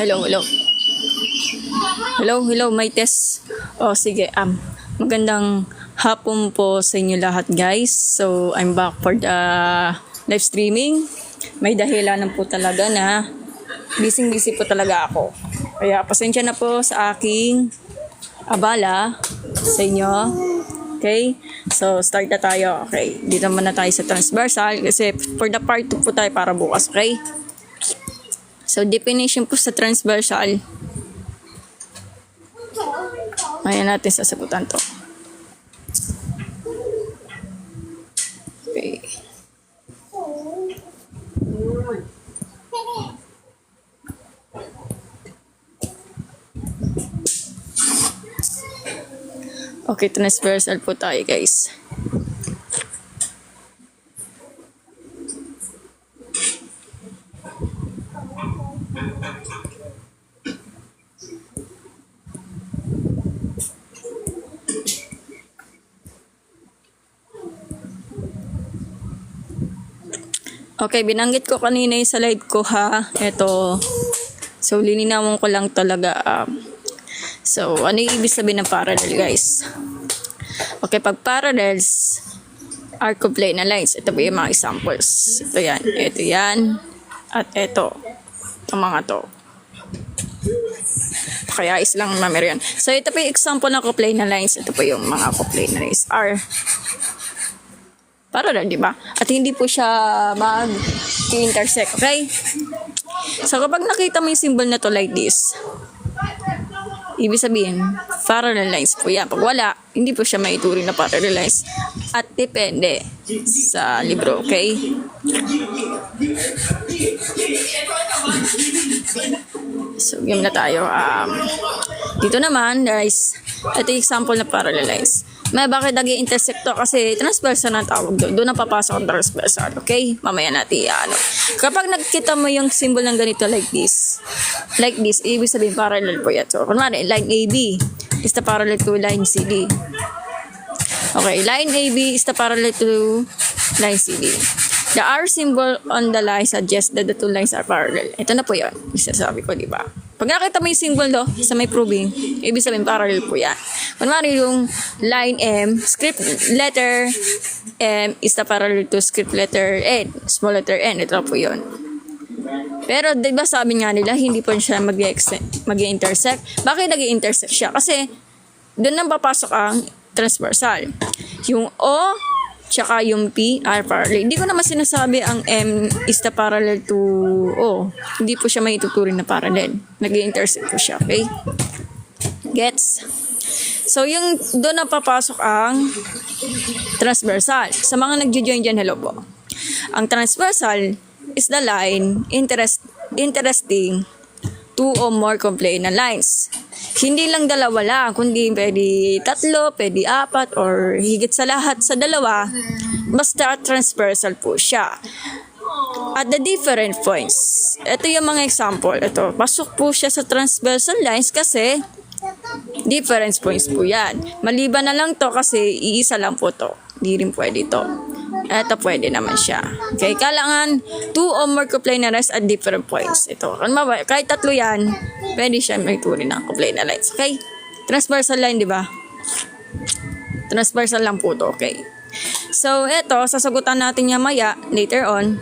Hello, hello. Hello, may test. Oh, sige. Magandang hapon po sa inyo lahat, guys. So, I'm back for the live streaming. May dahilan po talaga na busy po talaga ako. Kaya pasensya na po sa aking abala sa inyo. Okay? So, start na tayo. Okay. Dito muna tayo sa transversal kasi for the part 2 po tayo para bukas. Okay? So, definition po sa transversal. Ayan natin sasagutan to. Okay. Okay, transversal po tayo, guys. Okay, binanggit ko kanina yung slide ko ha. Ito. So, lininawan ko lang talaga. So, ano yung ibig sabihin ng parallel, guys? Okay, pag parallels, arc of plane na lines. Ito po yung mga examples. Ito yan. Ito yan. At ito. Itong mga to. Kaya is lang mamere yan. So, ito po yung example ng coplane na lines. Ito po yung mga coplane na lines. R. Parallel, di ba? At hindi po siya mag-intersect, okay? So, kapag nakita mo yung symbol na to like this, ibig sabihin, parallel lines po yan. Pag wala, hindi po siya maituring na parallel lines. At depende sa libro, okay? So, game na tayo. Dito naman, guys, ito yung example na parallel lines. Bakit nag-intersect to? Kasi transversal na tawag doon. Doon na papasok ang transversal. Okay? Mamaya natin ano. Kapag nagkita mo yung symbol ng ganito like this, ibig sabihin parallel po yan. So, kunwari, line AB is the parallel to line CD. Okay, line AB is the parallel to line CD. The R symbol on the line suggests that the two lines are parallel. Ito na po yan. Isasabi ko, di ba? Pag nakita mo yung symbol do, sa may proving, ibig sabihin parallel po yan. Kunwari yung line M, script letter M is the parallel to script letter N, small letter N. Ito po yun. Pero di ba sabi nga nila, hindi po siya mag-intersect. Bakit nag-intersect siya? Kasi doon nang papasok ang transversal. Yung O, tsaka yung P are parallel. Hindi ko naman sinasabi ang M is the parallel to O. Hindi po siya maituturing na parallel. Nag-intersect po siya, okay? Gets? So, yung doon na papasok ang transversal. Sa mga nagjo-join dyan, hello po. Ang transversal is the line interesting two or more coplane na lines. Hindi lang dalawa lang, kundi pwede tatlo, pwede apat, or higit sa lahat sa dalawa, basta transversal po siya. At the different points, ito yung mga example. Ito, pasok po siya sa transversal lines kasi difference points po yan. Maliban na lang to kasi iisa lang po to. Hindi rin pwede to. Ito pwede naman siya. Okay, kailangan two or more coplane na lines at different points. Ito, kahit tatlo yan, pwede siya may turing ng coplane na lines. Okay? Transversal line, di ba? Transversal lang po to. Okay. So, ito, sasagutan natin yan maya, later on.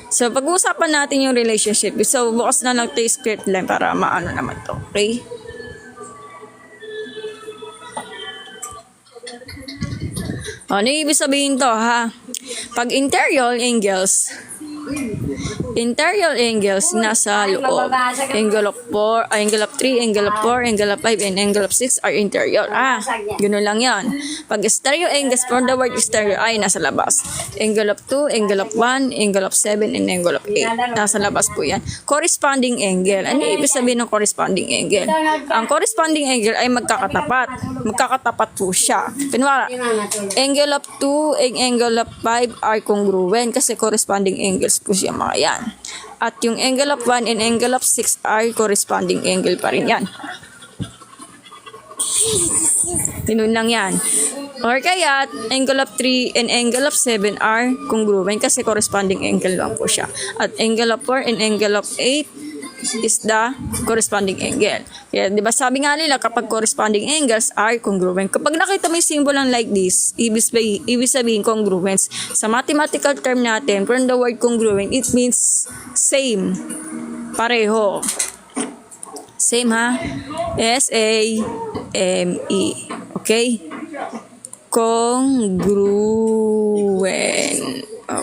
So, pag-uusapan natin yung relationship. So, bukas na lang tayo script line para maano naman to. Okay? Ano ibig sabihin to, ha? Pag interior angles nasa loob. Angle of 4, angle of 3, angle of 4, angle of 5, and angle of 6 are interior. Gano'n lang yan. Pag stereo angles from the word stereo ay nasa labas. Angle of 2, angle of 1, angle of 7, and angle of 8. Nasa labas po yan. Corresponding angle. Ano ibig sabihin ng corresponding angle? Ang corresponding angle ay magkakatapat. Magkakatapat po siya. Kunwari, angle of 2 and angle of 5 are congruent kasi corresponding angles po siya mga yan. At yung angle of 1 and angle of 6 are corresponding angle pa rin yan. Ganun lang yan. Or kaya, angle of 3 and angle of 7 are congruent kasi corresponding angle lang po siya. At angle of 4 and angle of 8 is the corresponding angle. Kaya, di ba sabi nga nila, kapag corresponding angles are congruent. Kapag nakita mo yung symbol like this, ibig sabihin congruence. Sa mathematical term natin, from the word congruent, it means same. Pareho. Same ha? S-A-M-E. Okay? Congruent.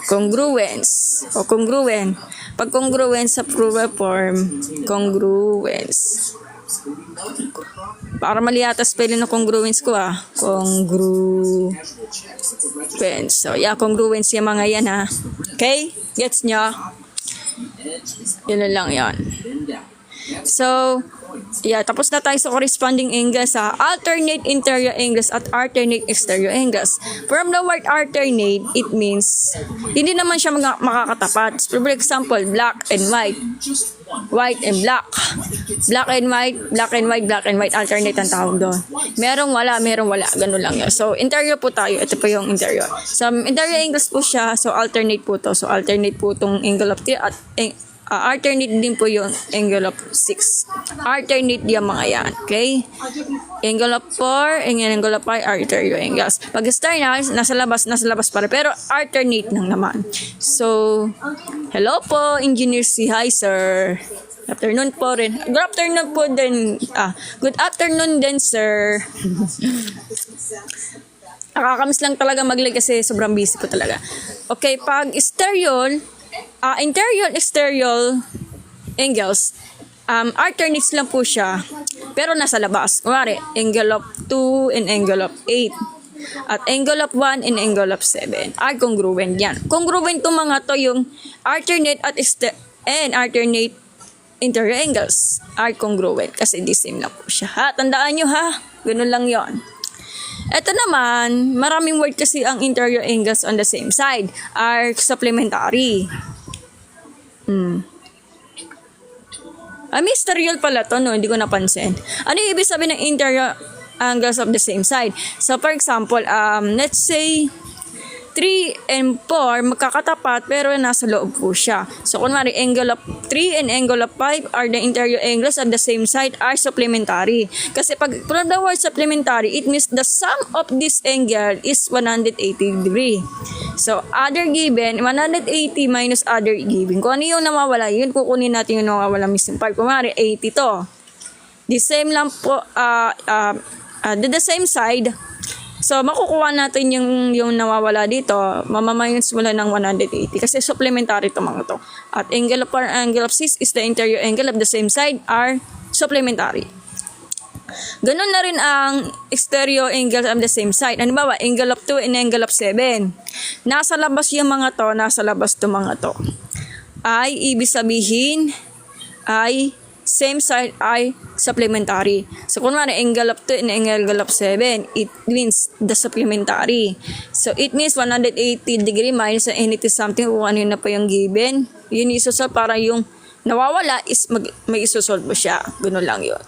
Congruence. Congruent. Pag congruence sa plural form, congruence. Para mali yata spelling ng congruence ko Congruence. So, yeah, congruence yung mga yan ha. Okay? Gets nyo? Yun lang yan. So, yeah, tapos na tayo sa corresponding angles sa alternate interior angles at alternate exterior angles. From the word alternate, it means hindi naman siya makakatapat. For example, black and white. White and black. Black and white, black and white, black and white. Alternate ang tawag doon. Merong wala. Ganun lang yun. So, interior po tayo. Ito po yung interior. So, interior angles po siya. So, alternate po to. So, alternate po itong angle of 3 at alternate din po yung angle of 6. Alternate yung mga yan. Okay? Angle of 4 and angle of 5 are interior angles. Pag external, nasa labas para. Pero alternate lang naman. So, hello po, Engineer C. Hi, sir. Good afternoon po rin. Good afternoon po din. Good afternoon din, sir. Nakakamiss lang talaga mag-live kasi sobrang busy po talaga. Okay, pag interior exterior angles, alternates lang po siya, pero nasa labas. Kunwari, angle of 2 and angle of 8. At angle of 1 and angle of 7 are congruent yan. Congruent itong mga to, yung alternate at and alternate interior angles are congruent kasi the same lang po siya. Ha? Tandaan nyo ha? Ganun lang yon. Ito naman, maraming word kasi ang interior angles on the same side are supplementary. Mysterious pala to, no? Hindi ko napansin. Ano yung ibig sabihin ng interior angles of the same side? So, for example, let's say 3 and 4 magkakatapat pero nasa loob po siya. So, kunwari, angle of 3 and angle of 5 are the interior angles of the same side are supplementary. Kasi pag from the word supplementary, it means the sum of this angle is 180 degree. So, other given, 180 minus other given. Kung ano yung nawawala, yun kukunin natin yung nawawala missing part. Kunwari, 80 to. The same lang po, the same side. So, makukuha natin yung nawawala dito, mamaminus mula ng 180 kasi supplementary ito mga to. At angle of 4 and angle of 6 is the interior angle of the same side are supplementary. Ganun na rin ang exterior angle of the same side. Ano ba? Angle of 2 and angle of 7. Nasa labas yung mga to, nasa labas to mga to. Ay, ibig sabihin, ay same side ay supplementary. So, kung ano, angle of 2 and angle of 7, it means the supplementary. So, it means 180 degree minus anything something kung ano na pa yung given. Yun isosolve para yung nawawala is may isosolve mo siya. Ganun lang yun.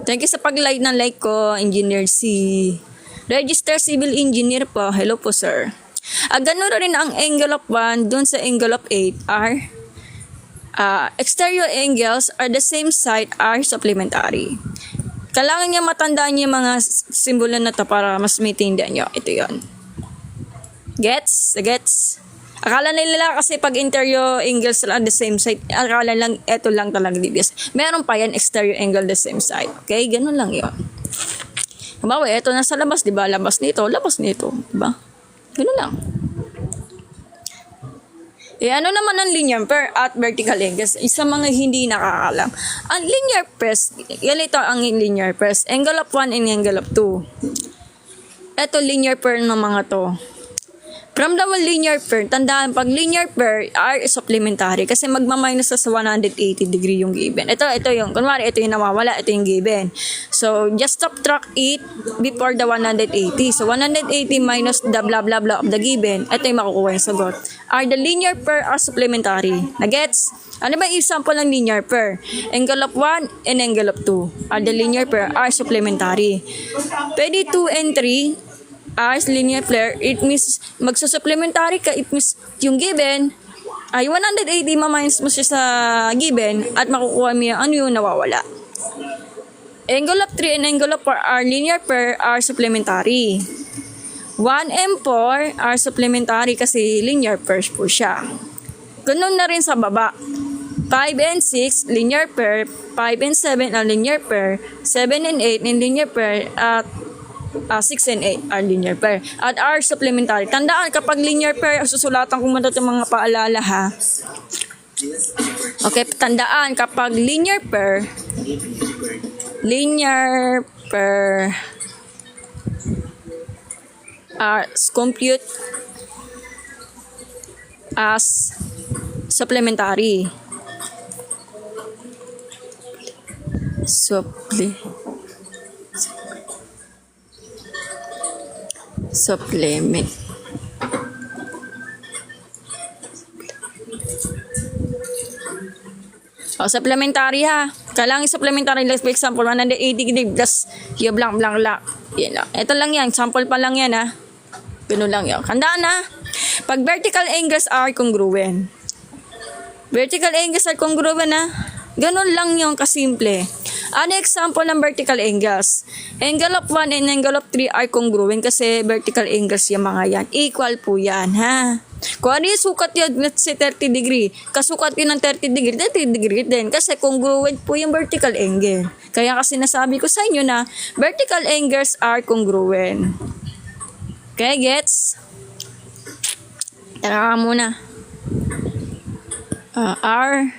Thank you sa pag-like ng like ko, Engineer C. Register Civil Engineer po. Hello po, sir. Ganun rin ang angle of 1 dun sa angle of 8 are exterior angles are the same side are supplementary. Kailangan niya matandaan yung mga simbolo na to para mas maintindihan nyo. Ito yon. Gets? Akala nila kasi pag interior angles are the same side, akala lang ito lang talaga dibis. Meron pa yan exterior angle the same side. Okay? Ganun lang yon. Kumbawa, ito nasa labas, di ba? Labas nito, di ba? Ganun lang. Ano naman ang linear pair at vertical angles? Isa mga hindi nakakalam. Ang linear pairs, ito ang linear pairs. Angle of 1 and angle of 2. Ito linear pair ng mga to. From the linear pair, tandaan, pag linear pair are supplementary kasi magmaminus sa 180 degree yung given. Ito yung, kunwari, ito yung nawawala, ito yung given. So, just subtract it before the 180. So, 180 minus the blah blah blah of the given, ito yung makukuha yung sagot. Are the linear pair are supplementary. Nagets? Ano ba yung example ng linear pair? Angle of 1 and angle of 2. Are the linear pair are supplementary. Pwede 2 and 3 as linear pair, it means magsusupplementary ka, it means yung given ay 180 ma-minus mo siya sa given at makukuha mo yung nawawala. Angle of 3 and angle of 4 are linear pair are supplementary. 1 and 4 are supplementary kasi linear pairs po siya. Ganun na rin sa baba. 5 and 6, linear pair. 5 and 7 are linear pair. 7 and 8 in linear pair. At 6 and 8 are linear pair. At are supplementary. Tandaan, kapag linear pair, susulatan ko muna itong mga paalala ha. Okay, tandaan, kapag linear pair are compute as supplementary. Supplement. Supplementary ha. Kailangan supplementary. Like for example, 180 degree plus yung blank. Yan lang. Ito lang yan. Sample pa lang yan ha. Ganun lang yan. Handaan ha. Pag vertical angles are congruent. Vertical angles are congruent ha. Ganun lang yung kasimple. Ano example ng vertical angles? Angle of 1 and angle of 3 are congruent kasi vertical angles yung mga yan. Equal po yan ha. Kung ano yung sukat yun, let's say 30 degree. Kasukat yun ng 30 degree din. Kasi congruent po yung vertical angle. Kaya kasi nasabi ko sa inyo na vertical angles are congruent. Okay, gets? Tara muna. Are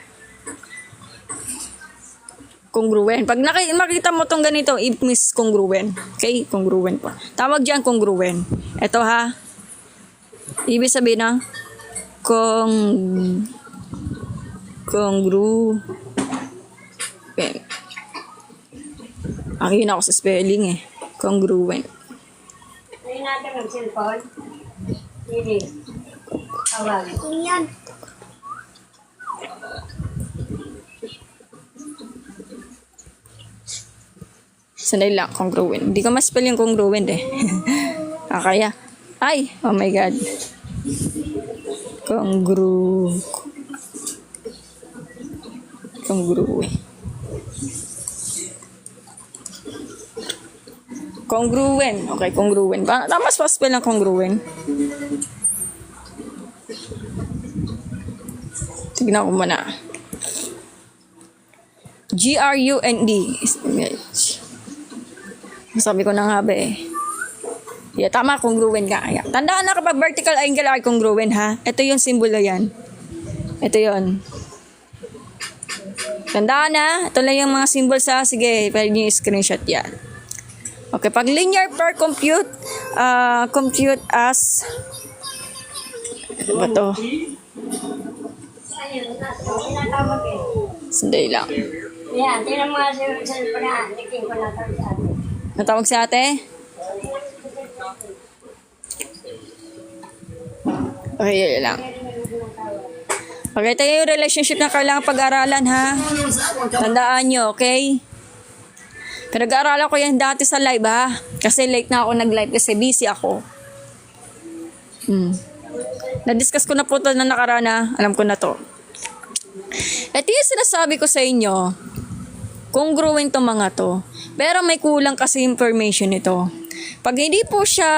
congruent. Pag makita mo tong ganito, it means congruent. Okay? Congruent po. Tawag dyan congruent. Ito ha. Ibig sabihin na congruent. Akin ako sa spelling eh. Congruent. Ayun natin ang cellphone. Hindi. Awag. Yan. Sandali lang, congruent. Hindi ko ma-spell yung congruent eh. Kaya. Ay, oh my God. Congruent. Congruent. Okay, congruent. Tama pa spell ng congruent. Tignan ko muna. G-R-U-N-D. Sabi ko na nga ba eh. Yeah, tama, congruent ka. Yeah. Tandaan na kapag vertical angle ay congruent ha. Ito yung simbolo yan. Ito yon. Tandaan na. Ito lang yung mga symbols ha. Sige, pwede nyo screenshot yan. Okay, pag linear pair compute as ano ba to? Ayun, tinatawag eh. Sandali lang. Yan, tinan mo nga sa cellphone na. Naking ko natawag sa atin. Natawag si ate? Okay, yun lang. Okay, ito yung relationship na kailangan pag-aralan ha. Tandaan nyo, okay? Pinag-aaralan ko yan dati sa live ha. Kasi late na ako nag-live kasi busy ako. Na-discuss ko na po ito na nakaraan ha. Alam ko na to. Ito yung sinasabi ko sa inyo. Congruent to mga to. Pero may kulang kasi information ito. Pag hindi po siya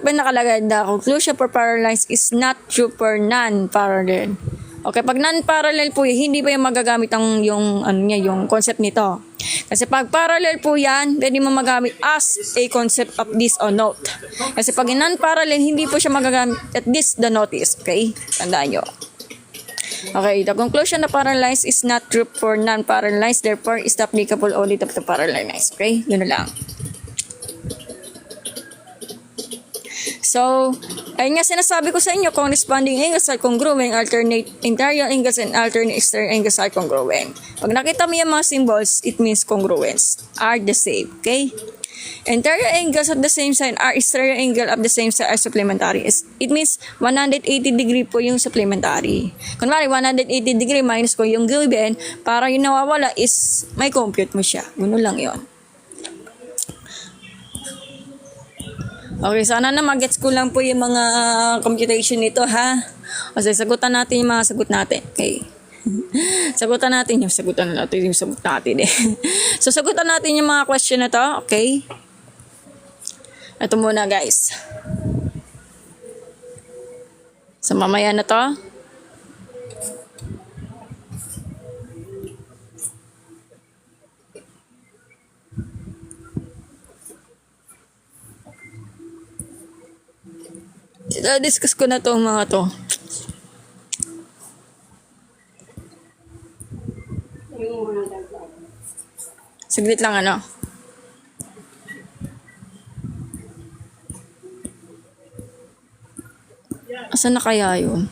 nakalagay na conclusion for parallel lines is not true for non-parallel. Okay, pag non-parallel po, hindi pa yung magagamit yung concept nito. Kasi pag parallel po yan, pwede mo magamit as a concept of this or note. Kasi pag non-parallel, hindi po siya magagamit at this the note is. Okay? Tandaan nyo. Okay, the conclusion of parallel lines is not true for non-parallel lines, therefore is applicable only to parallel lines. Okay? Yun na lang. So, ayun nga sinasabi ko sa inyo, corresponding angles are congruent, alternate interior angles and alternate exterior angles are congruent. Pag nakita mo yung mga symbols, it means congruence are the same. Okay? Interior angles of the same side are exterior angle of the same side are supplementary. It means 180 degree po yung supplementary. Kunwari, 180 degree minus ko yung given, para yung nawawala is may compute mo siya. Gano'n lang yon. Okay, sana na magets ko lang po yung mga computation nito ha. Kasi sagutan natin yung mga sagot natin. Okay. Sagutan natin yung sagot natin eh. So, sagutan natin yung mga question na to. Okay. Ito muna, guys. So, mamaya na to. Discuss ko na to mga to. Yung muna dagdag. Saglit lang ano. Asan na kaya yun?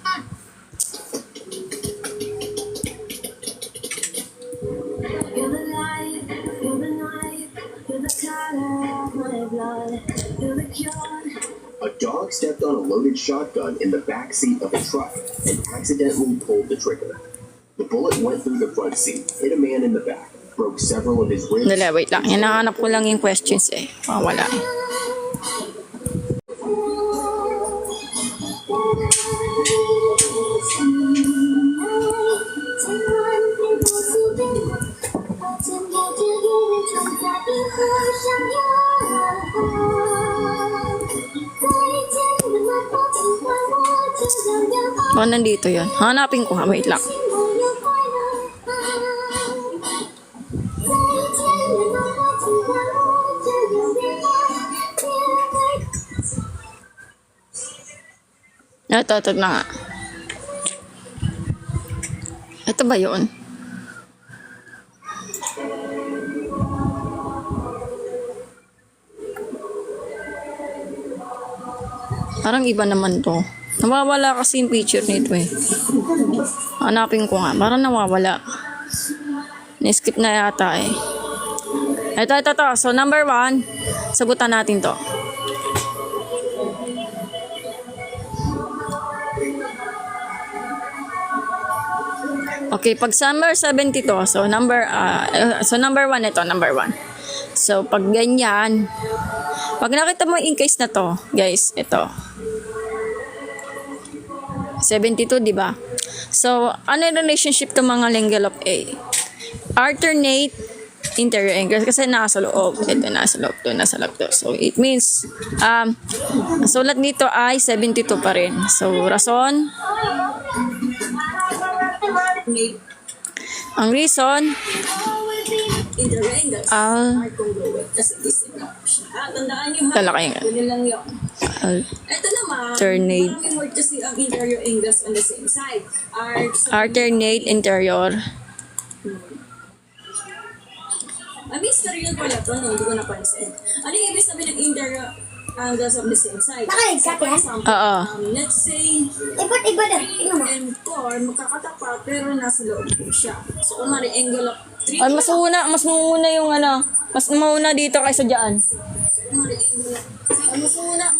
You're the light, you're the night, you're the color of my blood, you're the cure. A dog stepped on a loaded shotgun in the back seat of a truck and accidentally pulled the trigger. The bullet went through the front seat, hit a man in the back, broke several of his ribs. Dala, wait lang. Hinahanap ko lang yung questions eh. Wala. Baka nandito yun. Hanapin ko ha. Wait lang. Ito na nga. Ito ba yun? Parang iba naman to. Nawawala kasi yung picture nito eh. Hanapin ko nga. Parang nawawala. Ni-skip na yata eh. Ito. So, number 1. Sagutan natin to. Okay, pag summer 72, so number 1 ito, number 1. So, pag ganyan, pag nakita mo yung case na to, guys, ito. 72, di ba? So, ano yung relationship to mga lingual of A? Alternate interior angles kasi nasa loob. Ito, nasa loob to. So, it means, sulat dito ay 72 pa rin. So, rason, ang reason, talaka yung alternate interior. Mystery yun pala to, no? Hindi ko napansin. Ano yung ibig sabihin ng interior angles of the same side? Naka-exact For yan? example, Oo. let's say, Iba na. 3 and 4, magkakatapat, pero nasa loob po siya. So, kumari, angle of 3. Ay, mas mauna yung ano, mas mauna dito kaysa dyan. Kumari, angle of... mas mauna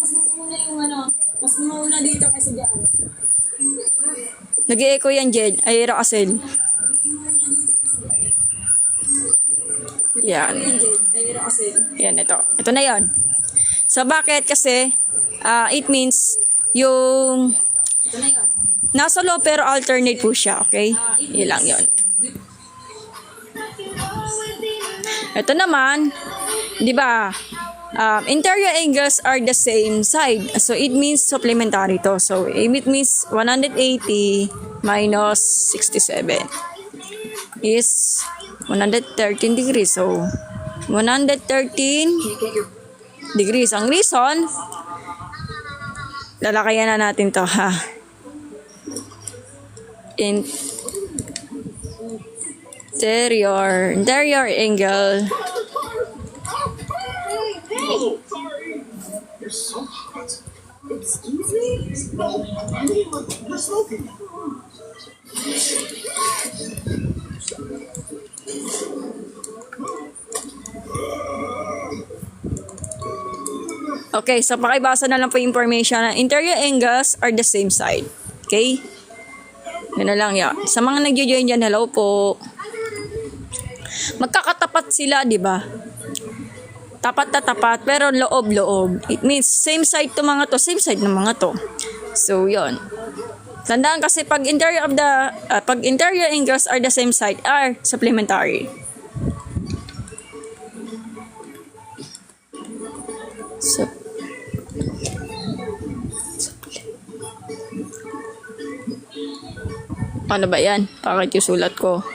yung ano, mas mauna dito kaysa dyan. Nag-i-echo yan, Jed. Ay, Rakasel. Yan. Ayun kasi. Yan, ito. Ito na yon. So, bakit? Kasi, it means, yung Ito na yun. nasa loob pero alternate po siya, okay? Yun lang yun. Ito naman, di ba, interior angles are the same side. So, it means supplementary to. So, it means 180 minus 67 is 113 degrees. So, 113 degrees. Ang reason, lalakayan na natin to, ha? Interior angle. Oh, sorry. You're so hot. Excuse me? No, I mean, you're smoking. Okay, so pakibasa na lang po yung information na interior angles are the same side. Okay? Yun na lang yan. Sa mga nag-join dyan, hello po. Magkakatapat sila, di ba? Tapat na tapat, pero loob-loob. It means same side to mga to, same side ng mga to. So, yon. Tandaan kasi pag interior angles are the same side are supplementary. So, ano ba yan? Bakit yung sulat ko?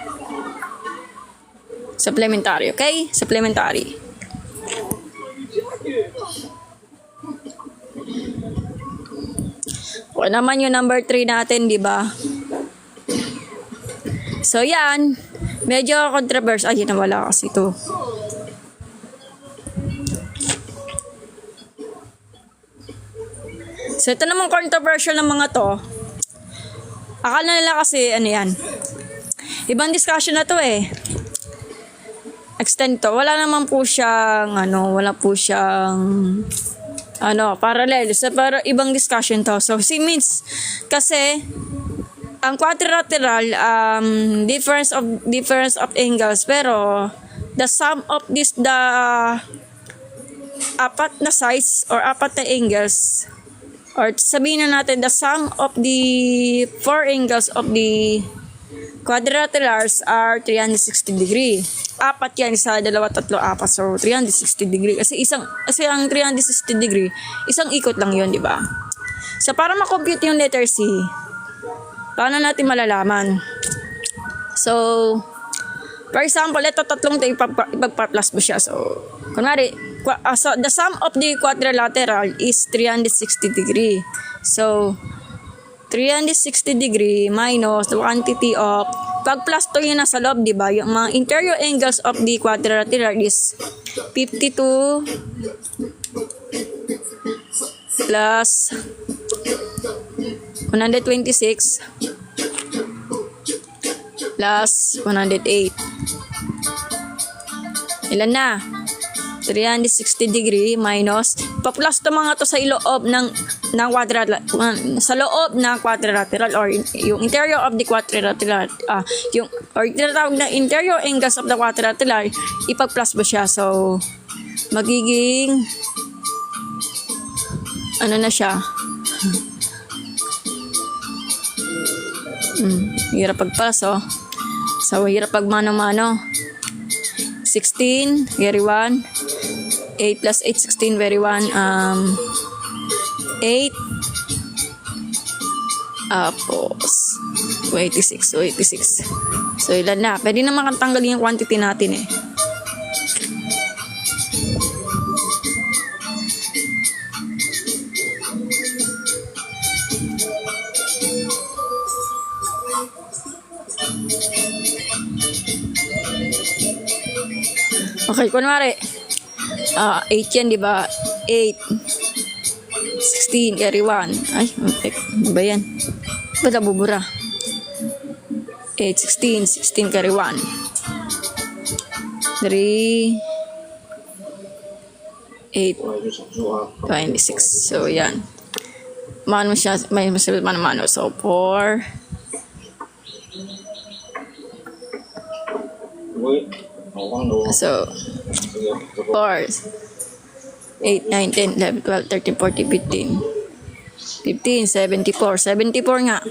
Supplementary, okay? Supplementary. O naman yung number 3 natin, di ba? So, yan. Medyo controversial. Ay, nawala kasi ito. So, ito namang controversial ng mga to. Akala nila kasi, ano yan. Ibang discussion na to eh. Extend to. Wala naman po siyang, wala po siyang, parallel. So, para ibang discussion to. So, means, kasi, ang quadrilateral, difference of angles, pero, the sum of the apat na sides, or apat na angles, or sabihin na natin, the sum of the four angles of the quadrilaterals are 360 degree. Apat yan sa 2, 3, 4. So, 360 degree. Kasi ang 360 degree, isang ikot lang yun, di ba? So, para makompute yung letter C, paano natin malalaman? So, for example, ito tatlong ito, ipagpa-plus mo siya. So, kunwari, so the sum of the quadrilateral is 360 degree. So, 360 degree minus the quantity of, pag plus to yun nasa loob, di ba? Yung mga interior angles of the quadrilateral is 52 plus 126 plus 108. Ilan na? 360 degree minus, pa-plus to mga to sa iloob ng quadrilateral, sa loob ng quadrilateral, or yung interior of the quadrilateral, or tinatawag na interior angles of the quadrilateral, ipag-plus mo siya. So, magiging, na siya? Hirap pag-plus, oh. So, hirap pag mano-mano. 16, very 1. 8 plus 8, 16, very 1. 8. Tapos, 86. So, 86. So, ilan na? Pwede na makatanggalin yung quantity natin eh. Okay, kunwari, 8 yan, di ba? 8. 16, carry 1. Ay, ano ba yan? Ba't nabubura? 8, 16, 16, carry 1. 3, 8, 26. So, yan. Mano siya, may masalit mano-mano. So, 4. So, 4, 8, 9, 10, 11, 12, 13, 14, 15, 74. 74 nga.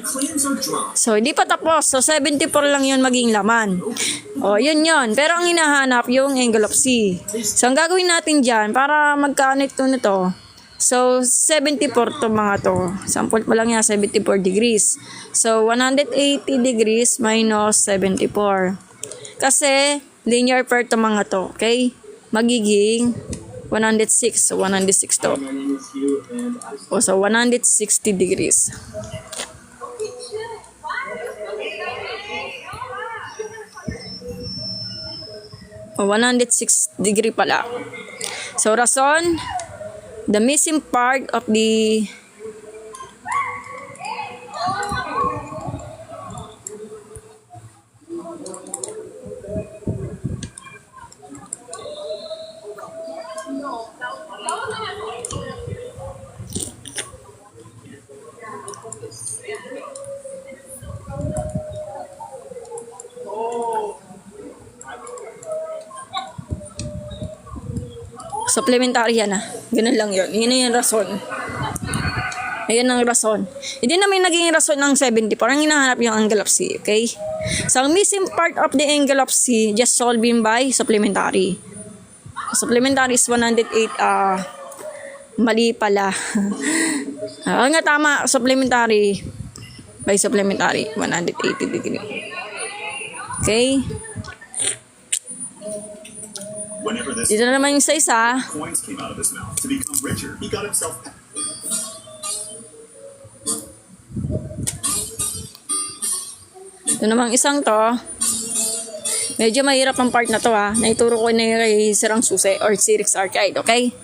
So, hindi pa tapos. So, 74 lang yun maging laman. O, yun yun. Pero ang hinahanap yung angle of C. So, ang gagawin natin dyan, para magkano ito na to. So, 74 to mga to. Sample mo lang yan, 74 degrees. So, 180 degrees minus 74. Kasi, linear pair to mga to. Okay? Magiging 106. So, 106 to. O, so, 160 degrees. O, 106 degree pala. So, rason, the missing part of the supplementary yan ah. Ganun lang yun. Yun na yung rason. Ayan ang rason. Hindi namin naging rason ng 74. Ang hinahanap yung angle of C, okay? So, ang missing part of the angle of C, just solving by supplementary. Supplementary is 108, mali pala. Ang nga tama, supplementary, by supplementary, 180 degree. Okay? Whenever this Dito na naman yung sa isa. coins came out of his mouth to become richer, he got himself Ito namang isang to. Medyo mahirap ang part na to ha. Naituro ko na kay Sirang Susi or Sirix Arcade, okay?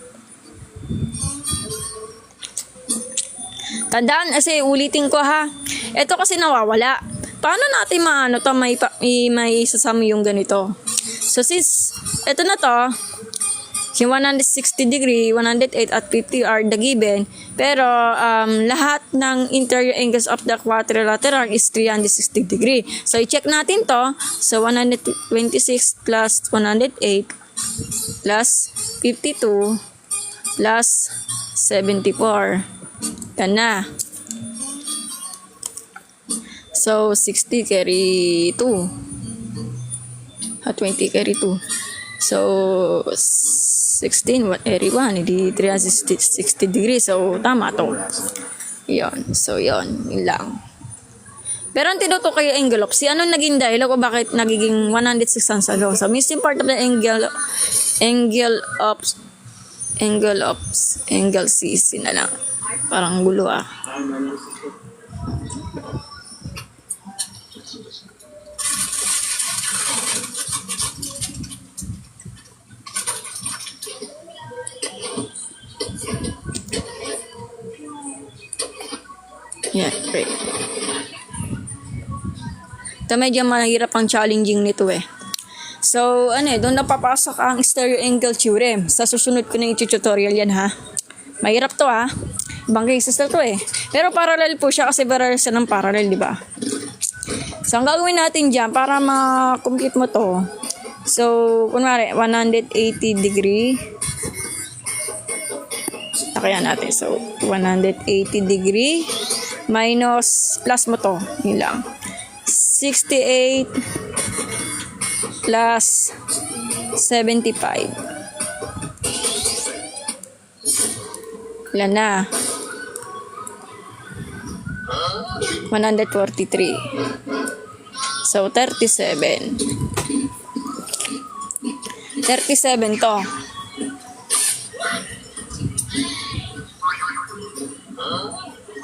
Tandaan, kasi ulitin ko ha. Ito kasi nawawala. Paano natin maano to, may sasama yung ganito? So since, ito na to, yung 160 degree, 108 at 50 are the given. Pero, lahat ng interior angles of the quadrilateral is 360 degree. So, i-check natin to. So, 126 plus 108 plus 52 plus 74. Yan na. So, 60 carry 2. At 20 carry 2. So, 16, carry 1, hindi 360 degrees. So, tama to. Yun. So, yun. Yun lang. Pero ang tinuto kayo angle of C, ano naging dahilan o bakit nagiging 106 ang salo? So, missing part of the angle C na lang. Parang gulo ah. Yeah, great. Ito medyo mahirap ang challenging nito eh. So, doon napapasok ang stereo angle theorem. Sa susunod ko na yung tutorial yan ha. Mahirap to ha. Ibang cases na to eh. Pero parallel po siya kasi parallel siya ng parallel, di ba? So, ang gagawin natin dyan para ma-compute mo to. So, kunwari, 180 degree. Takayan natin. So, 180 degree minus plus mo to. Yun lang. 68 plus 75. Ilan na? 143. So, 37. 37 to.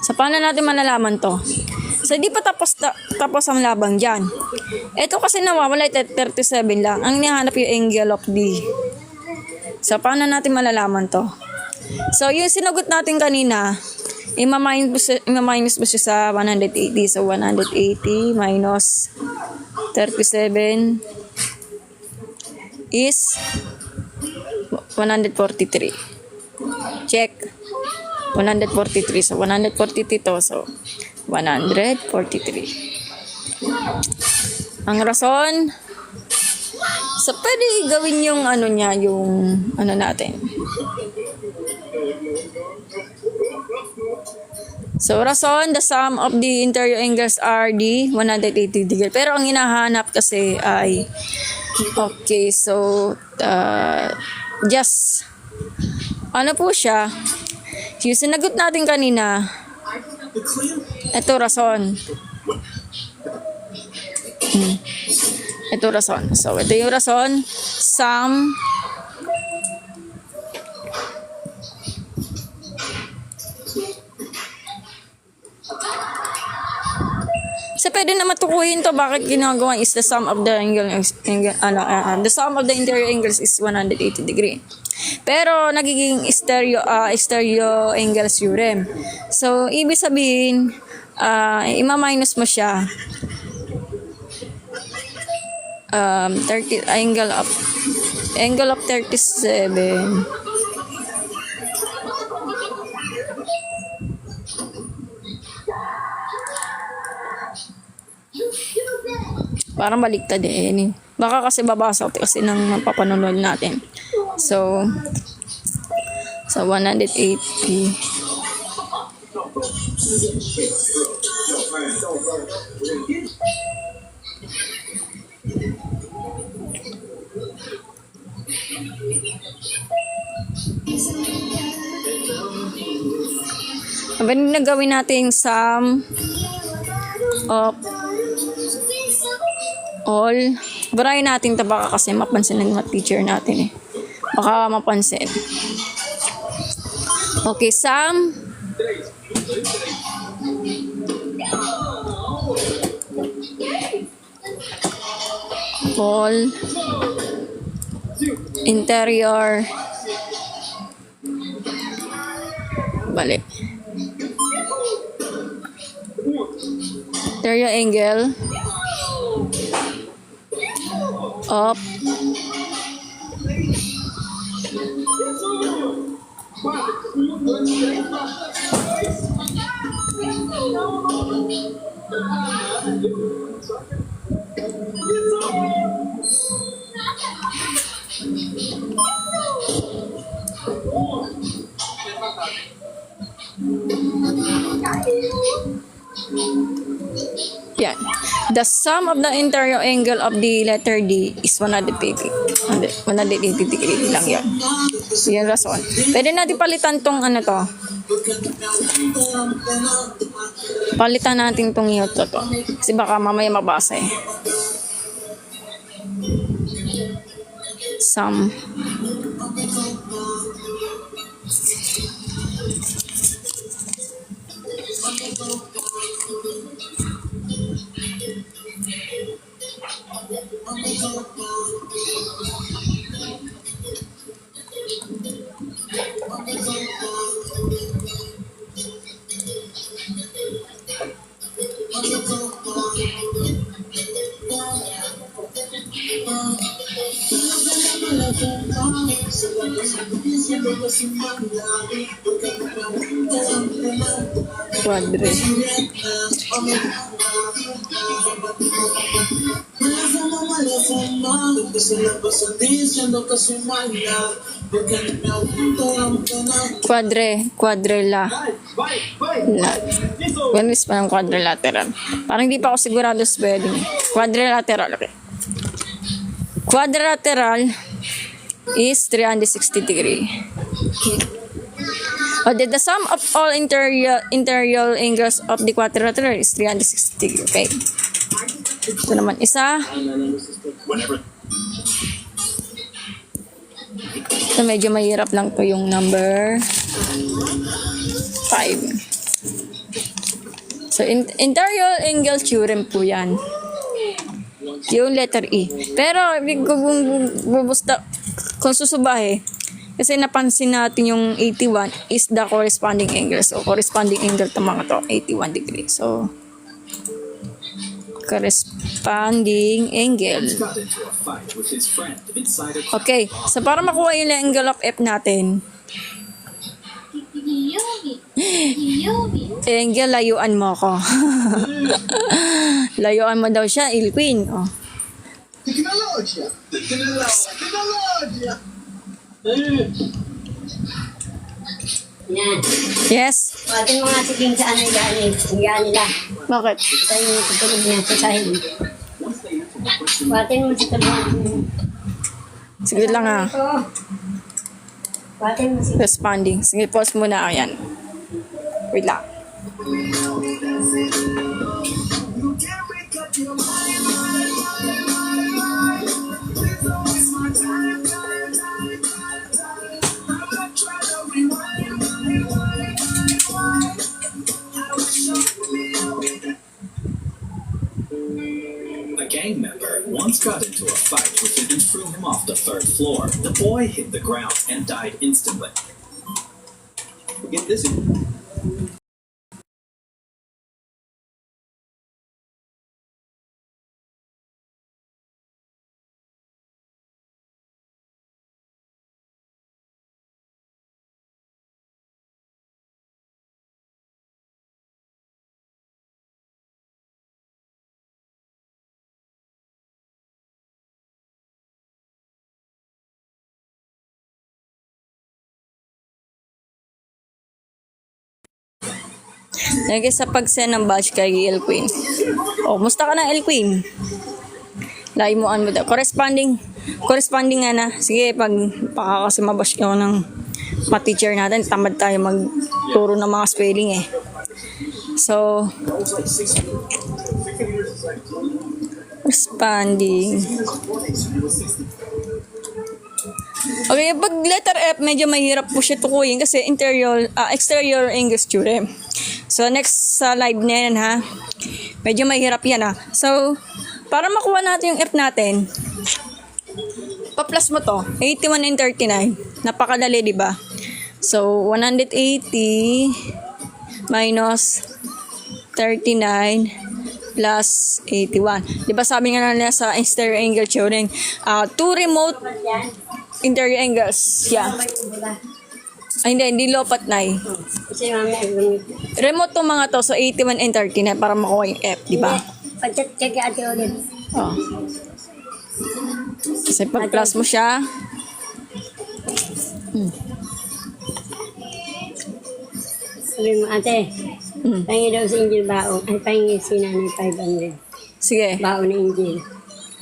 So, paano natin malalaman to? So, di pa tapos ang labang dyan. Ito kasi nawawala, 37 lang. Ang hinahanap yung angle of D. So, paano natin malalaman to? So, yung sinagot natin kanina, ima-minus mo siya sa 180. So, 180 minus 37 is 143. Check. 143. So, 143 to. So, 143. Ang rason, so, pwede gawin yung natin. So, rason, the sum of the interior angles are the 180 degree. Pero ang hinahanap kasi ay, okay, so, just, po siya, yung sinagot natin kanina, ito rason. Ito rason. So, ito yung rason. Sum so, pwede na matukuhin to. Bakit ginagawa is the sum of the the sum of the interior angles is 180 degree. Pero nagiging stereo angle theorem. So, ibig sabihin, ima-minus mo siya. 30 angle of 37. Parang baliktad eh. Baka kasi babasa kasi ng mapapanood natin. So 180 Sabi na gawin natin sum of all. Burahin natin ito baka kasi mapansin ng mga teacher natin eh. Baka mapansin. Okay, sum all interior balik interior angle of yan. The sum of the interior angle of the letter D is 180 degree lang yan. So, yan rason. Pwede natin palitan tong ano to. Palitan natin tong to. Kasi baka mamaya mabasa eh. Sum. Quadre. Quadrilla. Walis pa ng quadrilateral. Parang hindi pa ako sigurado sa spelling. Quadrilateral. Okay. Quadrilateral is 360 degree. The sum of all interior angles of the quadrilateral is 360 degree. Okay. Ito naman isa. Whenever Ito medyo mahirap lang to yung number 5. So, interior angle theorem po yan. Yung letter E. Pero, kung susubahe, kasi napansin natin yung 81 is the corresponding angle. So, corresponding angle to mga to, 81 degree. So, corresponding angle. got into a fight with his friend inside a Okay, so para makuha yung angle of F natin, angle, layuan mo ko. Layuan mo daw siya, Ilqueen. Oh. Yan. Yes? Pati mga siging saan ay galing. Ang gaan nila. Bakit? Ito yung tutulog niya sa sahil. Pati mo sa tabi. Sige lang ha. Ito. Pati mo sa Responding. Sige, pause muna. Ayan. Wait lang. A gang member once got into a fight which even threw him off the third floor. The boy hit the ground and died instantly. Get this. Thank you sa pag-send ng badge kay El Queen. Oh, musta ka na El Queen? Laimuan mo daw. Corresponding nga na. Sige, pag kasi mabash ko ng ma-teacher natin, tamad tayo magturo ng mga spelling eh. So, corresponding. Okay, pag letter F, medyo mahirap po siya tukuyin kasi exterior English theorem. So, next sa live na yan ha. Medyo mahirap yan ha. So, para makuha natin yung F natin, pa-plus mo to. 81 and 39. Napakadali, di ba? So, 180 minus 39 plus 81. Di ba sabi nga nila sa exterior angle theorem, two remote interior angles. Yeah. Ay, hindi lopat na eh. Kasi mami, gumit. Remote to mga to, so 81 and 39 para makuha yung F, di ba? Pag-check ate ulit. Oh. Kasi pag plus mo siya, Sabi mo, ate, pahingi daw si Angel baon. Ay, pahingi si nanay 500. sige. Baon ni Angel.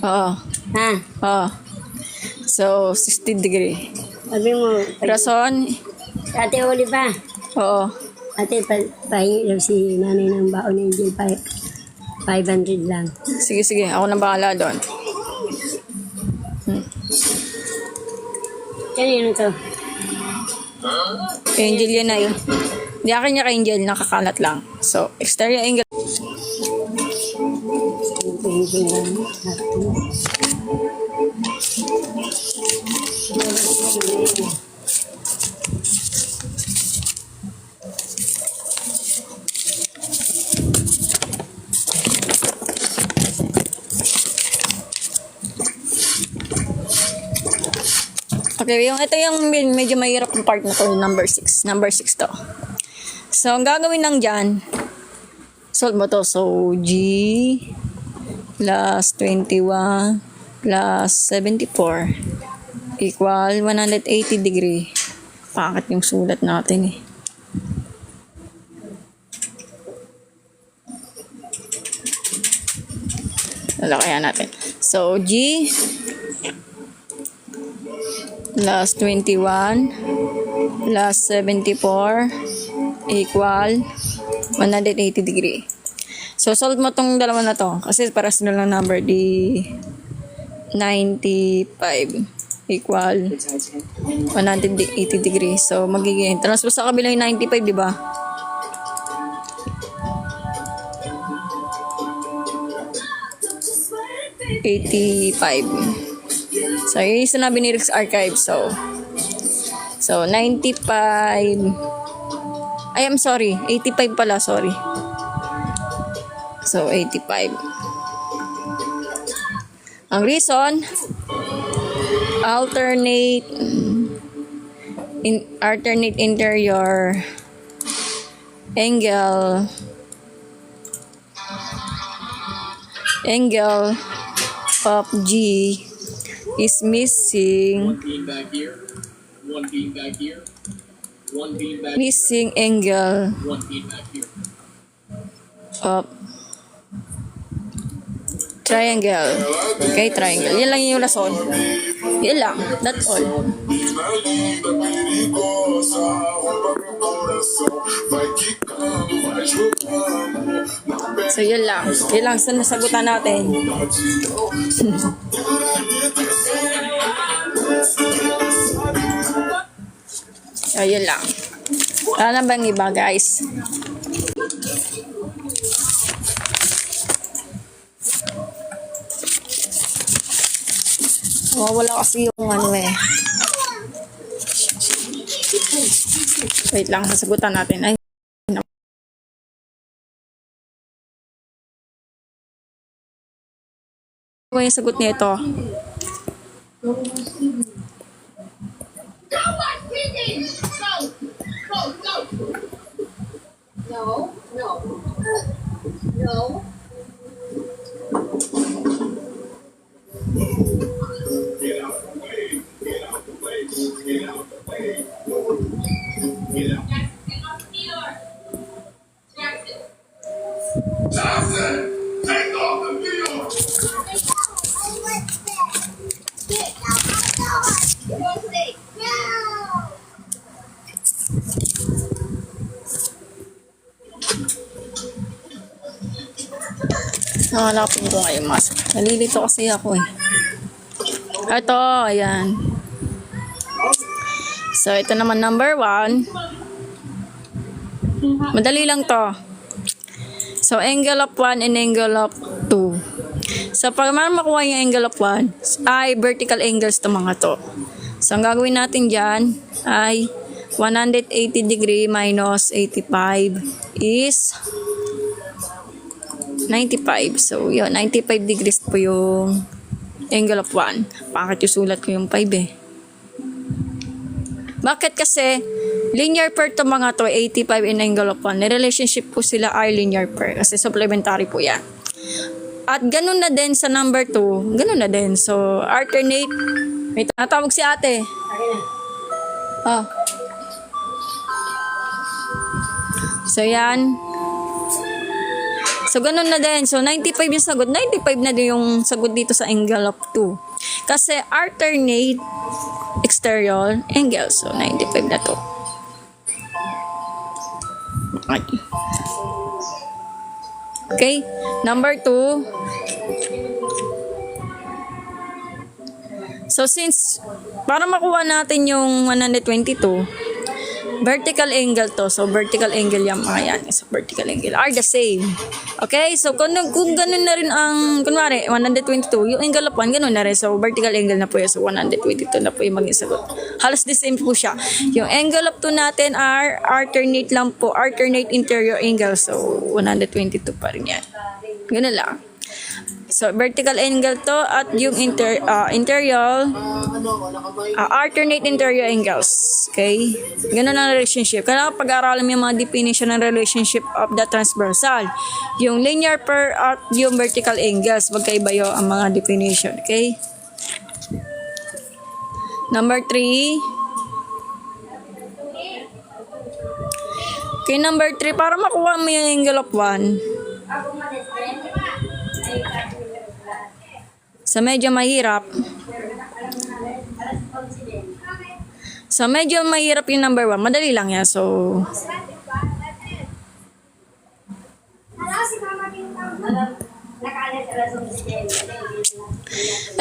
Oo. Ha? Oo. So, 60 degree. Sabi mo, Rason? ate uli pa. Oo. Ate, pahingi daw si nanay ng baon ni Angel 500 lang. Sige, sige. Ako na bahala doon. Kanino to? Angel yan na yun. Hindi akin niya kay Angel, nakakalat lang. So, exterior angle. Angel lang. Okay, ito yung medyo mahirap yung part na to, number 6. Number 6 to. So, ang gagawin lang dyan, solve mo to. So, G plus 21 plus 74 equal 180 degree. Pakit yung sulat natin eh. Lalakayan natin. So, G plus 21 plus 74 equal 180 degree. So, solve mo tong dalawa na to. Kasi para sila lang number di 95 equal 180 degree. So, magiging transpose sa kabila yung 95, di ba? $85. So, yun yung sinabi ni Rick's Archive. So, 95. Ay, I'm sorry. 85 pala, sorry. So, 85. Ang reason, alternate interior angle of G is missing Bean back here. One bean back here. One bean back. missing angle One bean back here. of triangle. Okay, triangle. Yan lang yung rason. Yan lang. That's all. So, yan lang. Yan lang sa nasagutan natin. So, yan lang. Wala na bang iba, guys? Wala kasi yung ano eh. Wait lang, sasagutan natin. Ay, ano yung sagot nito? Nakalapin ko ngayon mas. Nalilito kasi ako eh. Ito, ayan. So, ito naman number 1. Madali lang to. So, angle of 1 and angle of 2. So, para makuha yung angle of 1, ay vertical angles to mga to. So, ang gagawin natin dyan ay 180 degree minus 85 is 95. So, yun, 95 degrees po yung angle of 1. Bakit yung sulat ko yung 5 eh? Bakit kasi linear pair to mga to, 85 in angle of 1. Relationship po sila ay linear pair kasi supplementary po yan. At ganun na din sa number 2. Ganun na din. So, alternate. May tatawag si ate. Oh. So, yan. So, ganun na din. So, 95 yung sagot. 95 na din yung sagot dito sa angle of 2. Kasi alternate exterior angle. So, 95 na to. Okay. Number 2. So, since para makuha natin yung 122, vertical angle to. So, vertical angle yung mga yan. So, vertical angle are the same. Okay? So, kung ganun na rin ang, kunwari, 122, yung angle of 1, ganun na rin. So, vertical angle na po yun. So, 122 na po yung maging sagot. Halos the same po siya. Yung angle of 2 natin are alternate lang po. Alternate interior angle. So, 122 pa rin yan. Ganun lang. So, vertical angle to at yung interior alternate interior angles. Okay? Ganun ang relationship. Kailangan pag-aaralan mo yung mga definition ng relationship of the transversal. Yung linear pair at yung vertical angles. Magkaiba yun ang mga definition. Okay? Number 3. Okay, number 3. Para makuha mo yung angle of 1. So, medyo mahirap. So, medyo mahirap yung number 1. Madali lang yan. So,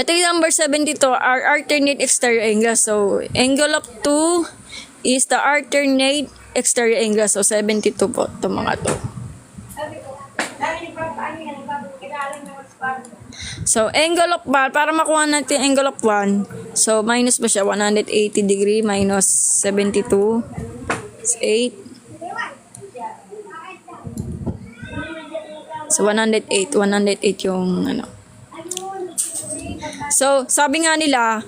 ito yung number 72 are alternate exterior angles. So, angle of 2 is the alternate exterior angle. So, 72 po itong mga to. So, angle of 1, para makuha natin angle of 1, so, minus ba siya? 180 degree minus 72 is 8. So, 108 yung, ano. So, sabi nga nila,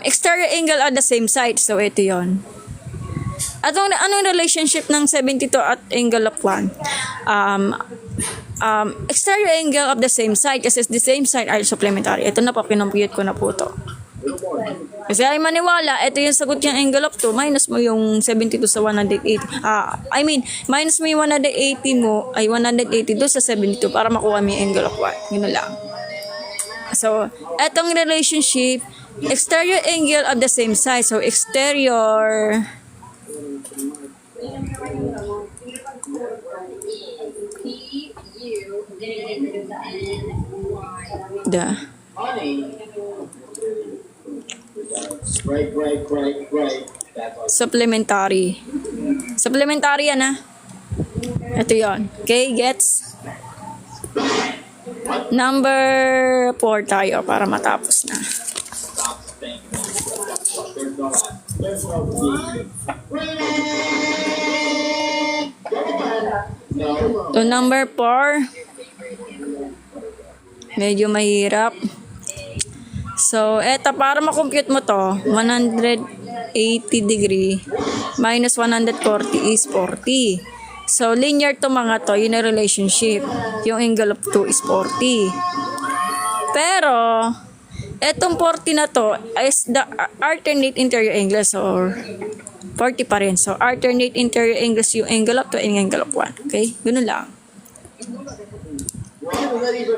exterior angle at the same side. So, ito yon. At anong relationship ng 72 at angle of 1? Exterior angle of the same side kasi the same side are supplementary. Ito na po, kinompute ko na po ito. Kasi ay maniwala, ito yung sagot yung angle of 2, minus mo yung 72 sa 180. Minus mo yung 180 mo, ay 180 doon sa 72 para makuha mo yung angle of 1. Yun lang. So, etong relationship, exterior angle of the same side. So, exterior supplementary. Supplementary yan ha. Ito yon. Okay, gets? Number 4 tayo para matapos na. So, number 4. Medyo mahirap. So, eto, para makompute mo to, 180 degree minus 140 is 40. So, linear to mga to, yun ang relationship. Yung angle of 2 is 40. Pero, etong 40 na to is the alternate interior angles or 40 pa rin. So, alternate interior angles yung angle of 2 and angle of 1. Okay? Ganun lang.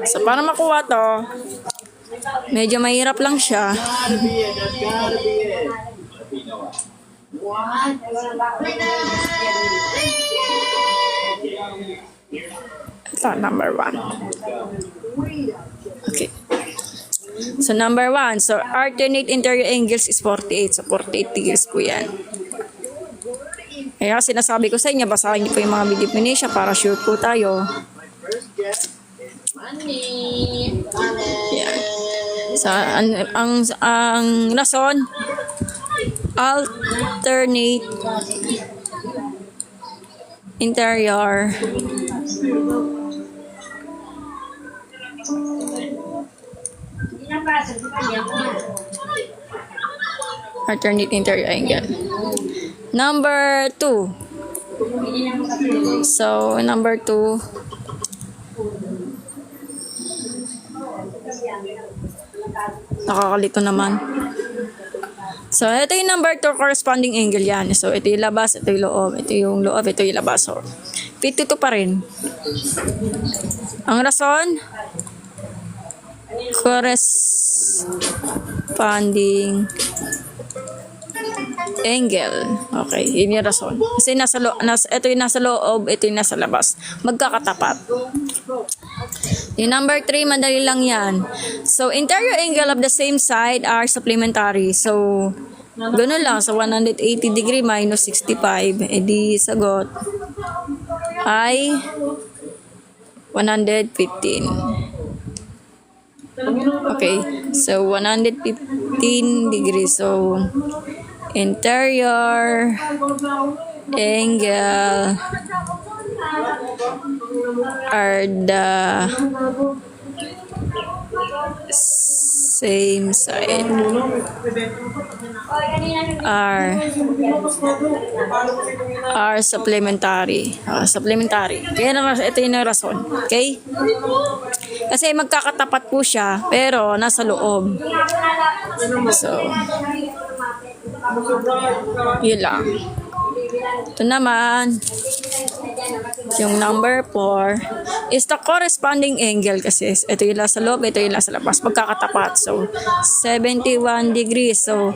So, para makuha to, medyo mahirap lang siya. Ito, number 1. Okay. So, number 1. So, alternate interior angles is 48. So, 48 degrees po yan. Kaya sinasabi ko sa inyo, basahin niyo po yung mga definition para sure po tayo. Yan. So, ang rason, alternate interior angle. Number 2. So, number 2. Nakakalito naman. So, ito yung number 2 corresponding angle yan. So, ito yung labas, ito yung loob. Ito yung loob, ito yung labas. So, 52 pa rin. Ang rason, corresponding angle. Okay, yun yung rason. Kasi ito yung nasa loob, ito yung nasa labas. Magkakatapat. Yung number 3, madali lang yan. So, interior angle of the same side are supplementary. So, ganun lang. So, 180 degree minus 65. E di sagot ay 115. Okay. So, 115 degrees. So, interior angle are the same side are supplementary. Supplementary. Kaya naman ito yung rason. Okay? Kasi magkakatapat po siya pero nasa loob. So, yun lang. Ito naman, yung number 4 is the corresponding angle kasi ito yung nasa loob, ito yung nasa labas. Magkakatapat. So, 71 degrees. So,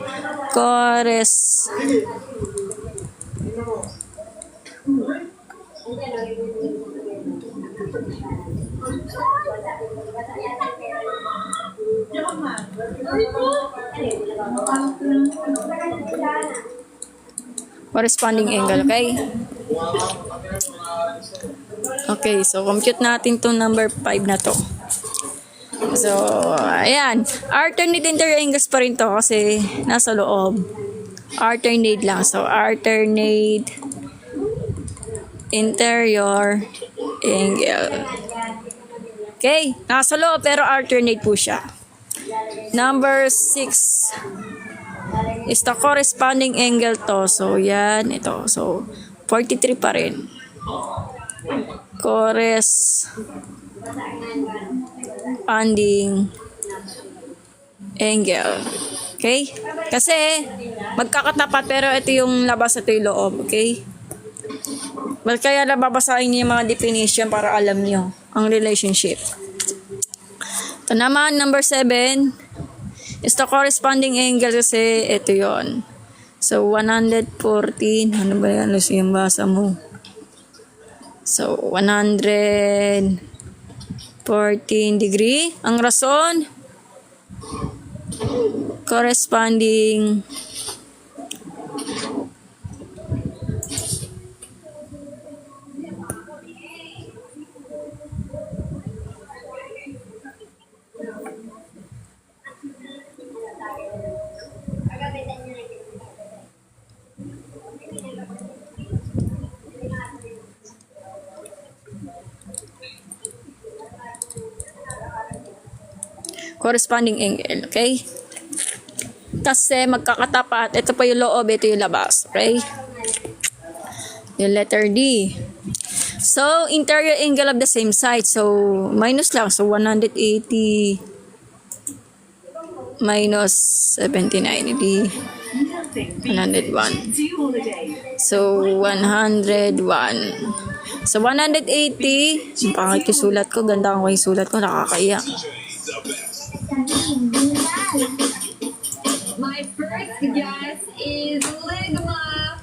corresponding angle, okay? Okay, so compute natin to number 5 na to. So, ayan. Alternate interior angles pa rin to kasi nasa loob. Alternate lang. So, alternate interior angle. Okay, nasa loob pero alternate po siya. Number 6 is the corresponding angle to. So, yan, ito. So, 43 pa rin. Corresponding angle. Okay? Kasi, magkakatapat pero ito yung labas, ito yung loob. Okay? Well, kaya nababasahin niyo yung mga definition para alam niyo ang relationship. Ito naman, number 7 is the corresponding angle kasi ito yon. So, 114. Ano ba yan? Lucy, yung basa mo. So, 114 degree. Ang rason, corresponding angle, okay? Kasi magkakatapat, ito pa yung loob, ito yung labas, okay? Yung letter D. So, interior angle of the same side. So, minus lang. So, 180 minus 79. D. 101. So, 101. So, 180. Bakit yung sulat ko? Ganda ko yung sulat ko. Nakakaya. My first guess is Ligma.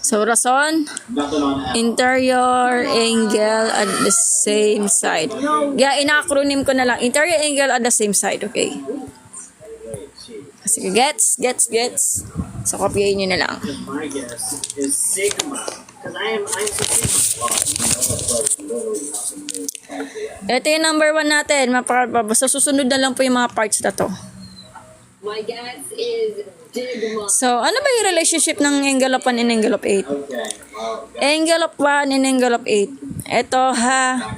So, rason, interior angle at the same side. Yeah, ina-acronym ko na lang. Interior angle at the same side, okay? Sige, gets. So, copyain nyo na lang. My guess is sigma. Because I'm sigma. Ito yung number 1 natin. Basta susunod na lang po yung mga parts na to. My guess is Digma. So, ano ba yung relationship ng angle of 1 and angle of 8? Okay, well, Angle of 1 and angle of 8. Ito ha.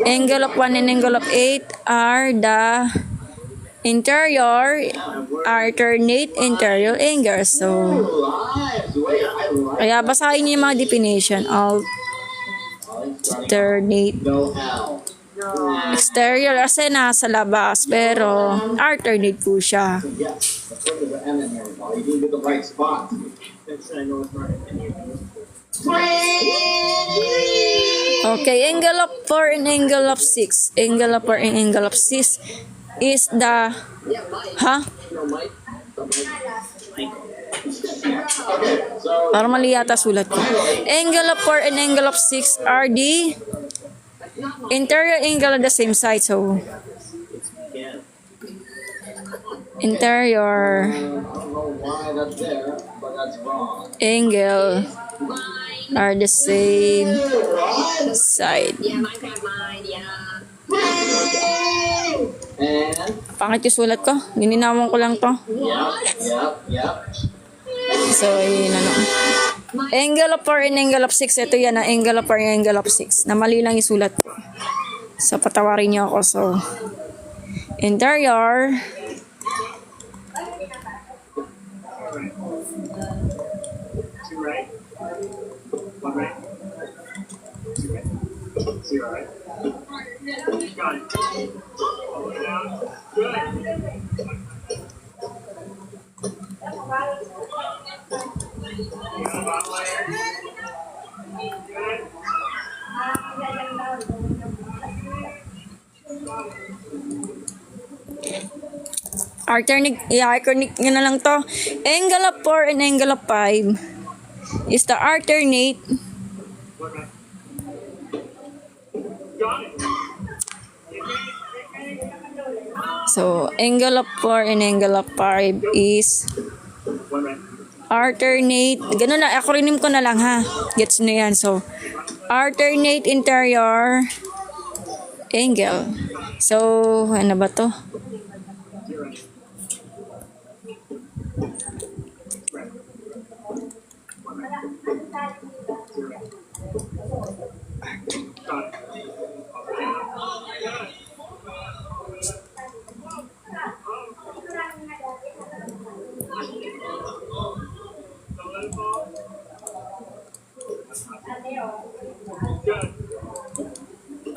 Angle of 1 and angle of 8 are the interior, alternate interior angles. So, kaya basahin niyo yung mga definition. Alternate. no how. Exterior kasi nasa labas, pero alternate po siya. Yes, let's look at the M in here. Well, you didn't get the right spot. That's I know it's not any of those. Okay, angle of 4 and angle of 6. Angle of 4 and angle of 6 is the... Ha? No, Mike. Okay, so Para mali yata sulat ko. Angle of 4 and angle of 6 are the interior angle at the same side. So, yeah. interior I don't know why that's there, but that's wrong. angle are the same side. Yeah, mine got mine, yeah. And Pangit yung sulat ko. Nininawan ko lang to. yep. So, yun ano. Angle of 4 and angle of 6. Ito yan, angle of 4 and angle of 6. Na mali lang yung sulat ko. So, patawarin niyo ako. So, interior Two right. One right. Two right. Zero right. Got it. Hold it down. Good. Bottom layer. Good. alternate, i-iconic nyo na lang to. Angle of 4 and angle of 5 is the alternate One right. Got it. so angle of 4 and angle of 5 is One right. alternate, ganun na, acronym ko na lang ha, gets nyo yan. So alternate interior angle. So ano ba to?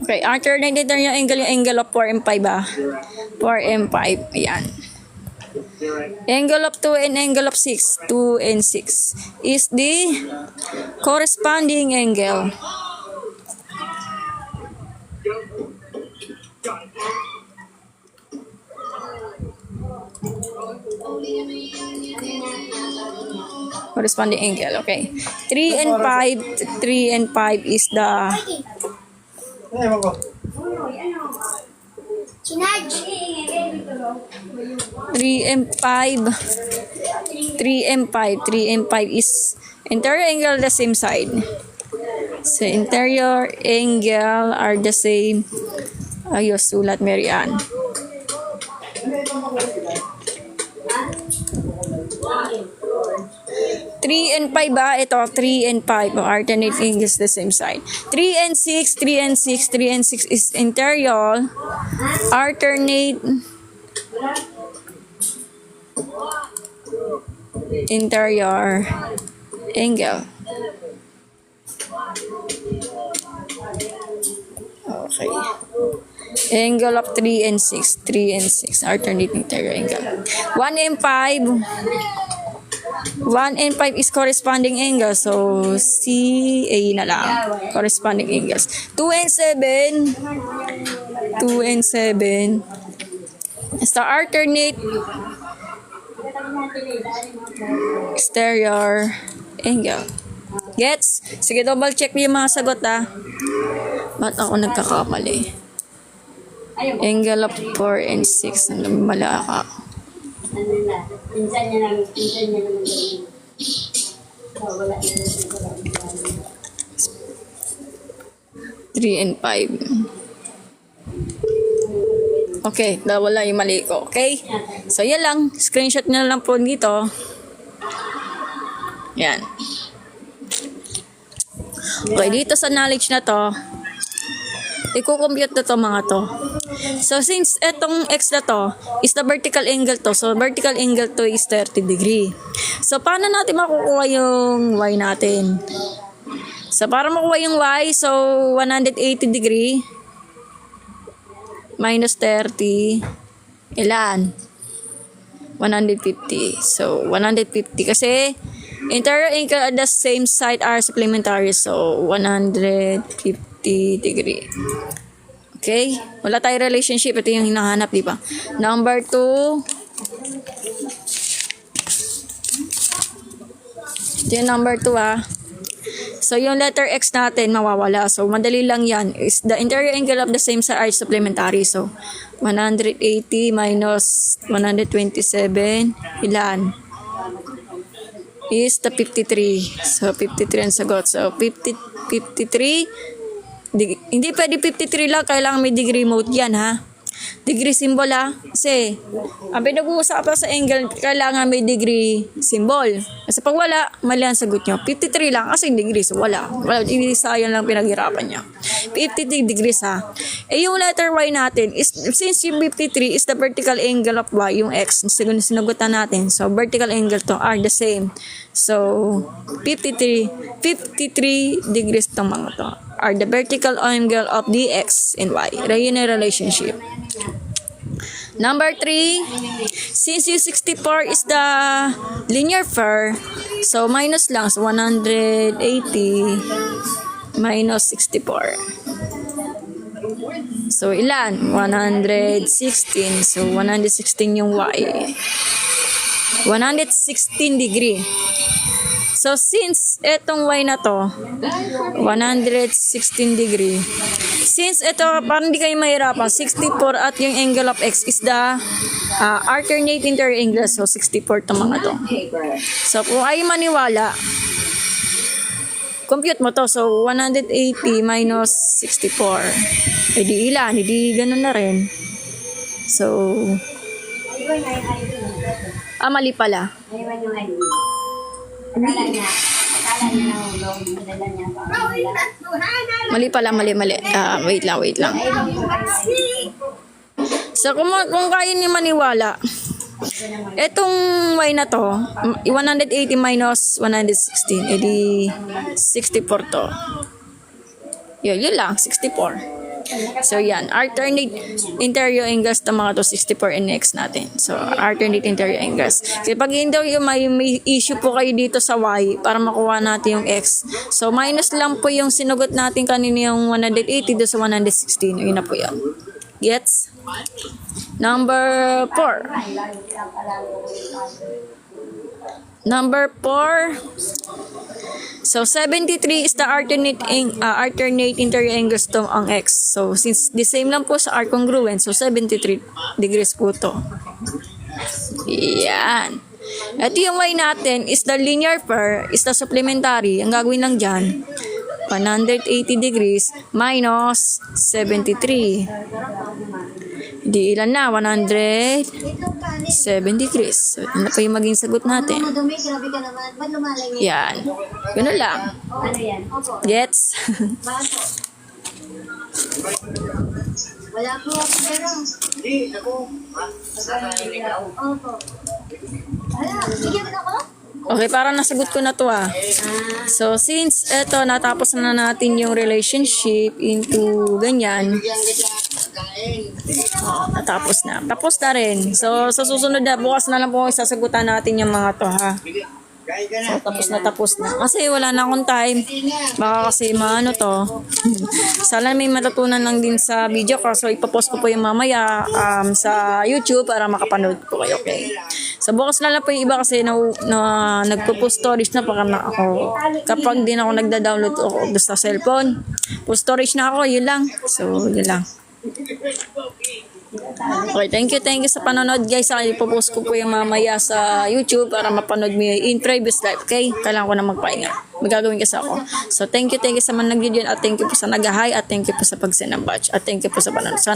Okay, alternate interior angle yung angle of 4 and 5 ah. 4 and 5, ayan. Angle of 2 and angle of 6, 2 and 6 is the corresponding angle. Corresponding angle, okay. 3 and 5 is the Chinaj! 3 and 5 is interior angle the same side. So interior angle are the same. Ayos, sulat Marian. 3 and 5 ba? Ito, 3 and 5. Alternate angles the same side. 3 and 6 is interior. Alternate interior angle. Okay. Angle of 3 and 6. Alternate interior angle. 1 and 5 is corresponding angle. So, CA na lang. Corresponding angles. 2 and 7 is the alternate exterior angle. Gets? Sige, double check yung mga sagot ha. Ba't ako nagkakamali? Angle of 4 and 6. Mala ka. Ano na, minsan niya naman gawin. So, wala na rin sa 3 and 5. Okay, wala yung mali ko. Okay? So, yan lang. Screenshot nyo lang po dito. Yan. Okay, dito sa knowledge na to, i-compute na to mga to. So, since etong x na to is the vertical angle to, so vertical angle to is 30 degree. So, paano natin makukuha yung y natin? So, para makuha yung y, so 180 degree minus 30, ilan? 150. So, 150 kasi interior angle at the same side are supplementary. So, 150 degree. Okay? Wala tayo relationship. Ito yung hinahanap, di ba? Number 2. Ito yung number 2, ha. So, yung letter X natin, mawawala. So, madali lang yan. Is the interior angle of the same side are supplementary. So, 180 minus 127, ilan? Is the 53. So, 53 ang sagot. So, 53. Hindi pwede 53 lang. Kailangan may degree mode yan, ha? Degree symbol, ha? Kasi, ang pinag-uusapan sa angle, kailangan may degree symbol. Kasi pag wala, mali ang sagot nyo. 53 lang kasi degree, so wala. Wala, sayang lang pinaghirapan nyo. 53 degrees, ha? Eh, yung letter Y natin, is, since yung 53 is the vertical angle of Y, yung X, sinagutan natin. So, vertical angle to are the same. So, 53 degrees itong mga to are the vertical angle of the X and Y. Yun yung relationship. Number 3, since yung 64 is the linear pair, so minus lang, so 180 minus 64. So ilan? 116. So 116 yung Y. 116 degree. So, since etong Y na to, 116 degree. Since ito, parang hindi kayo mahirapan, 64 at yung angle of X is the alternate interior angle. So, 64 to mga to. So, kung ay maniwala, compute mo to. So, 180 minus 64. Eh, di ilan? Hindi ganun na rin. So, mali pala. Ayun yung ID. Akala niya lang ulong, madala niya pa. Mali pala, mali. Wait lang. So, kung kaya niyo maniwala, etong Y na to, 180 minus 116, edi 64 to. Yun lang, 64. So, yan. Alternate interior angles na mga to, 64 and X natin. So, alternate interior angles. Kasi pag hindi yung may issue po kayo dito sa Y para makuha natin yung X. So, minus lang po yung sinugot natin kanina yung 180 do sa 116. Yun na po yan. Gets? Number 4. Number 4. So, 73 is the alternate interior angles to ang X. So, since the same lang po sa R congruent, so 73 degrees po to. Yan. Ito yung Y natin is the linear pair, is the supplementary. Ang gagawin lang dyan, 180 degrees minus 73. Di ilan na? 107 degrees. So, ano pa yung maging sagot natin? Madumi, grabe ka naman. Ba't lumalay niya? Yan. Ganun lang. Ano yan? Opo. Gets? Bato. Wala po ako pero. Opo. Wala, bigyan mo ako? Okay, parang nasagot ko na to ah. So, since eto, natapos na natin yung relationship into ganyan. Natapos na. Tapos na rin. So, sa susunod na, bukas na lang po isasagutan natin yung mga to ha. So, tapos na. Kasi wala na akong time. Baka kasi maano to. Sana may matutunan lang din sa video ko. So, ipapost ko po yung mamaya sa YouTube para makapanood po kayo. Okay. Sa bukas na lang po yung iba kasi na nagpo-post storage na pa na ako. Kapag din ako nagda-download ako sa cellphone, post storage na ako, yun lang. So, yun lang. Okay, thank you sa panonood guys. Ipopost ko po yung mamaya sa YouTube para mapanood mo yung in previous live, okay? Kailangan ko na magpahinga. Magagawin kasi ako. So, thank you sa mga nag-video at thank you po sa nag-hi at thank you po sa pag-send ng batch at thank you po sa panonood.